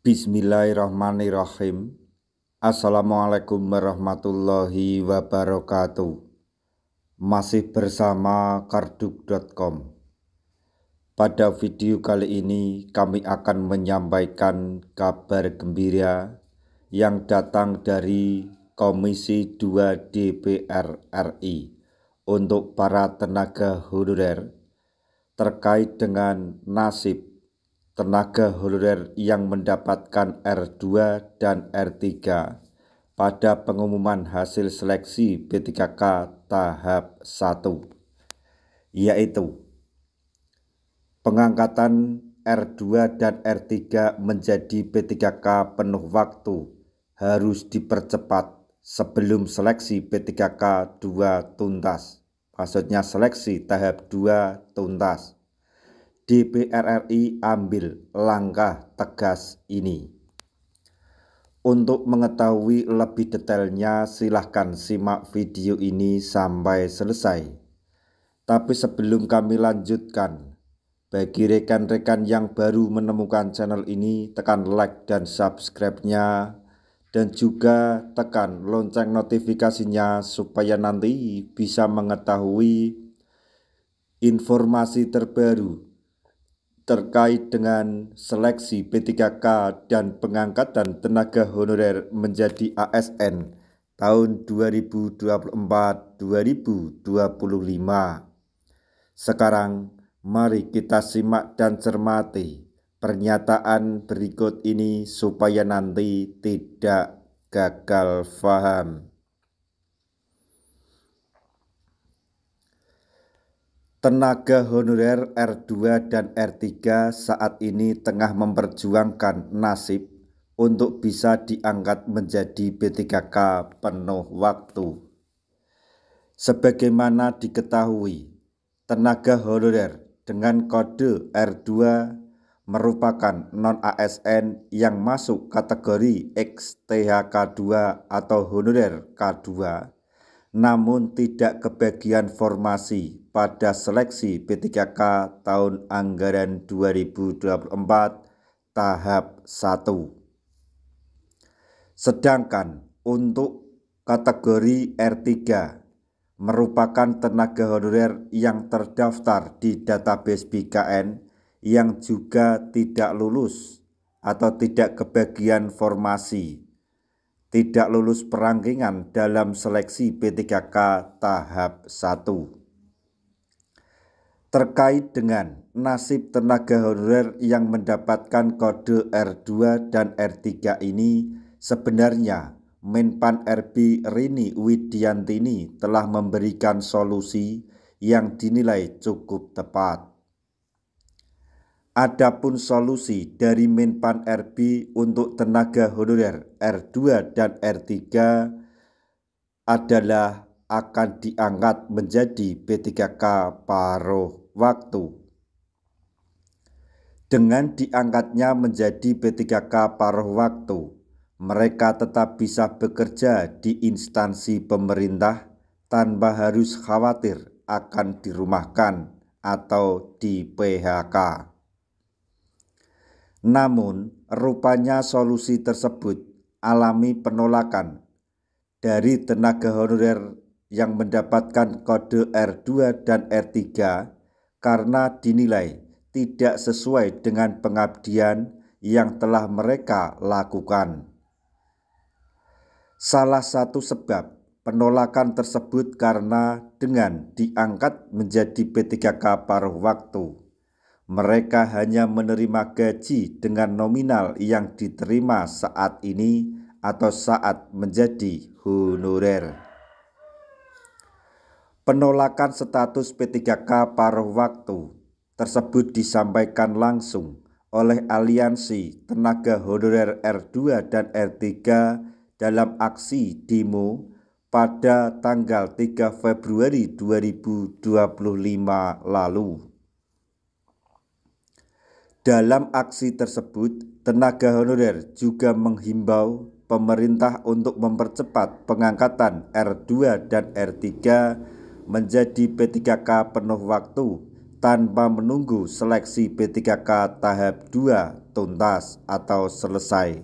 Bismillahirrahmanirrahim. Assalamualaikum warahmatullahi wabarakatuh. Masih bersama karduk.com. Pada video kali ini kami akan menyampaikan kabar gembira yang datang dari Komisi 2 DPR RI untuk para tenaga honorer terkait dengan nasib tenaga honorer yang mendapatkan R2 dan R3 pada pengumuman hasil seleksi P3K tahap 1, yaitu pengangkatan R2 dan R3 menjadi P3K penuh waktu harus dipercepat sebelum seleksi P3K 2 tuntas. Maksudnya seleksi tahap 2 tuntas. DPR RI ambil langkah tegas ini. Untuk mengetahui lebih detailnya silahkan simak video ini sampai selesai. Tapi sebelum kami lanjutkan, bagi rekan-rekan yang baru menemukan channel ini, tekan like dan subscribe-nya, dan juga tekan lonceng notifikasinya supaya nanti bisa mengetahui informasi terbaru terkait dengan seleksi P3K dan pengangkatan tenaga honorer menjadi ASN tahun 2024-2025. Sekarang mari kita simak dan cermati pernyataan berikut ini supaya nanti tidak gagal paham. Tenaga honorer R2 dan R3 saat ini tengah memperjuangkan nasib untuk bisa diangkat menjadi P3K penuh waktu. Sebagaimana diketahui, tenaga honorer dengan kode R2 merupakan non-ASN yang masuk kategori XTHK2 atau honorer K2, namun tidak kebagian formasi pada seleksi P3K tahun anggaran 2024 tahap 1. Sedangkan untuk kategori R3 merupakan tenaga honorer yang terdaftar di database BKN yang juga tidak lulus atau tidak kebagian formasi, tidak lulus perangkingan dalam seleksi P3K tahap 1. Terkait dengan nasib tenaga honorer yang mendapatkan kode R2 dan R3 ini, sebenarnya Menpan RB Rini Widiantini telah memberikan solusi yang dinilai cukup tepat. Adapun solusi dari Menpan RB untuk tenaga honorer R2 dan R3 adalah akan diangkat menjadi P3K paruh waktu. Dengan diangkatnya menjadi P3K paruh waktu, mereka tetap bisa bekerja di instansi pemerintah tanpa harus khawatir akan dirumahkan atau di PHK. Namun, rupanya solusi tersebut alami penolakan dari tenaga honorer yang mendapatkan kode R2 dan R3 karena dinilai tidak sesuai dengan pengabdian yang telah mereka lakukan. Salah satu sebab penolakan tersebut karena dengan diangkat menjadi P3K paruh waktu, mereka hanya menerima gaji dengan nominal yang diterima saat ini atau saat menjadi honorer. Penolakan status P3K paruh waktu tersebut disampaikan langsung oleh Aliansi Tenaga Honorer R2 dan R3 dalam aksi demo pada tanggal 3 Februari 2025 lalu. Dalam aksi tersebut, tenaga honorer juga menghimbau pemerintah untuk mempercepat pengangkatan R2 dan R3 menjadi P3K penuh waktu tanpa menunggu seleksi P3K tahap 2 tuntas atau selesai.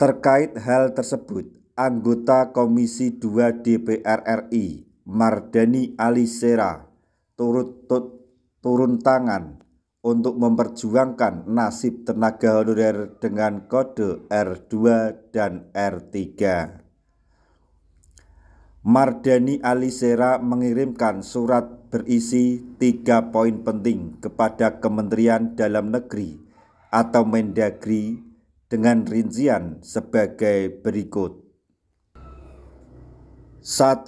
Terkait hal tersebut, anggota Komisi 2 DPR RI Mardhani Alisera turun tangan untuk memperjuangkan nasib tenaga honorer dengan kode R2 dan R3. Mardhani Alisera mengirimkan surat berisi 3 poin penting kepada Kementerian Dalam Negeri atau Mendagri dengan rincian sebagai berikut. 1.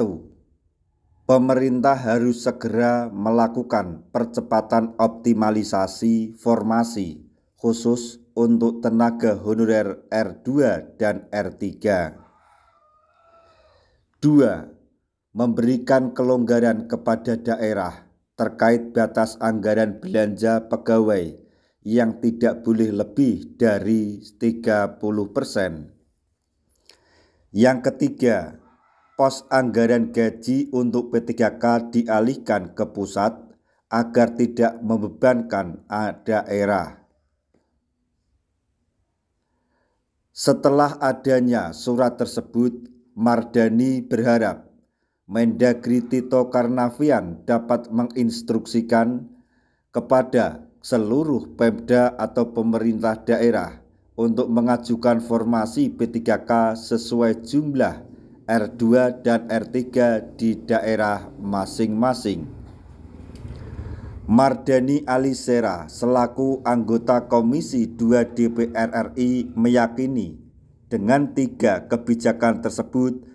Pemerintah harus segera melakukan percepatan optimalisasi formasi khusus untuk tenaga honorer R2 dan R3. 2. Memberikan kelonggaran kepada daerah terkait batas anggaran belanja pegawai yang tidak boleh lebih dari 30%. Yang ketiga, pos anggaran gaji untuk P3K dialihkan ke pusat agar tidak membebankan daerah. Setelah adanya surat tersebut, Mardhani berharap Mendagri Tito Karnavian dapat menginstruksikan kepada seluruh Pemda atau pemerintah daerah untuk mengajukan formasi P3K sesuai jumlah R2 dan R3 di daerah masing-masing. Mardhani Alisera selaku anggota Komisi 2 DPR RI meyakini dengan 3 kebijakan tersebut,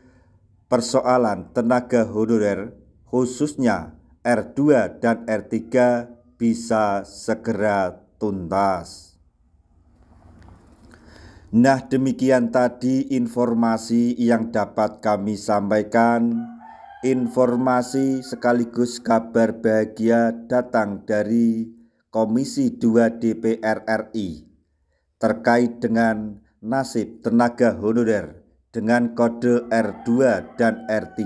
persoalan tenaga honorer khususnya R2 dan R3 bisa segera tuntas. Nah, demikian tadi informasi yang dapat kami sampaikan. Informasi sekaligus kabar bahagia datang dari Komisi 2 DPR RI terkait dengan nasib tenaga honorer dengan kode R2 dan R3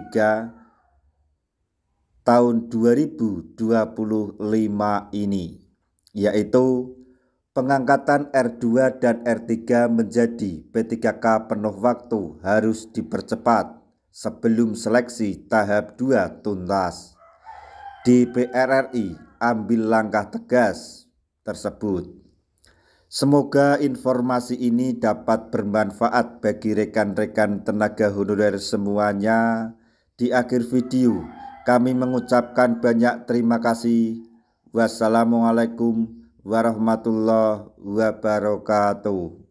tahun 2025 ini, yaitu pengangkatan R2 dan R3 menjadi P3K penuh waktu harus dipercepat sebelum seleksi tahap 2 tuntas. DPR RI ambil langkah tegas tersebut. Semoga informasi ini dapat bermanfaat bagi rekan-rekan tenaga honorer semuanya. Di akhir video, kami mengucapkan banyak terima kasih. Wassalamualaikum warahmatullahi wabarakatuh.